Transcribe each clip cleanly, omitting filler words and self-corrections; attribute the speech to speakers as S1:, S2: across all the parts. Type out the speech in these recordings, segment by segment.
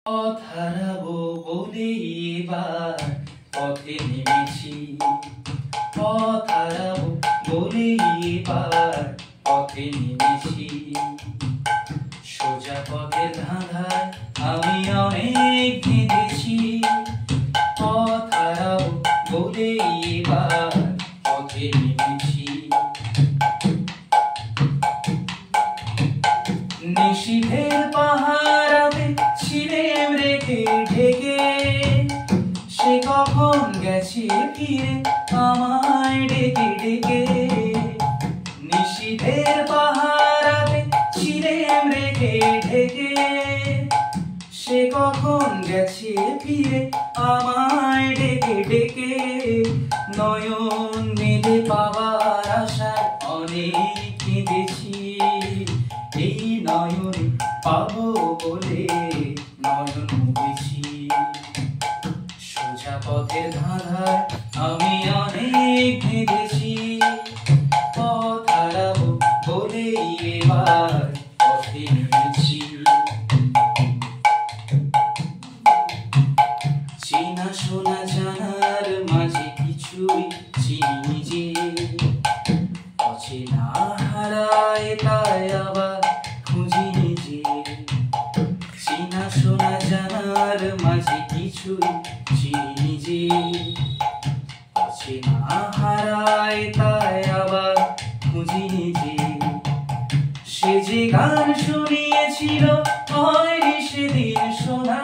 S1: পথ হারাবো বলে এবার পথে নেমেছি, পথ হারাবো বলে এবার পথে নেমেছি। সোজা পথের ধাঁধায় আমি অনেক কেঁদেছি, পথ হারাবো বলে এবার পথে নেমেছি। নিশীথের পাহারাতে ছিলেম রেখে ঢেকে, সে কখন গেছে ফিরে আমায় ডেকে ডেকে। নিশীথের পাহারাতে ছিলেম রেখে ঢেকে, সে কখন গেছে ফিরে আমায় ডেকে ডেকে। নয়ন মেলে পাওয়ার আশায় অনেক কেঁদেছি, এই নয়ন পাবো বলে নয়ন মুখেছি। সোজা পথের ধাঁধায় আমি অনেক কেঁদেছি, পথ হারাবো বলে এবার পথে নেমেছি। চেনা শোনা জানার মাঝে কিছুই চিনি যে, অচেনা হারায় তাই আবার খুঁজি নিজে। চেনা শোনা জানার মাঝে কিছুই চিনি যে, অচেনা হারায় তাই আবার খুঁজি নিজে। সে যে গান শুনিয়েছিল হয়নি সেদিন শোনা,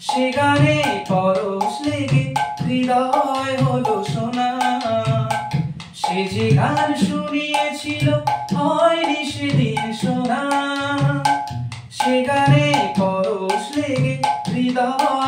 S1: সে গানে পরশ লেগে হৃদয় হলো সোনা। সে যে গান শুনিয়েছিল হয়নি সেদিন শোনা, সে গানে পরশ লেগে হৃদয়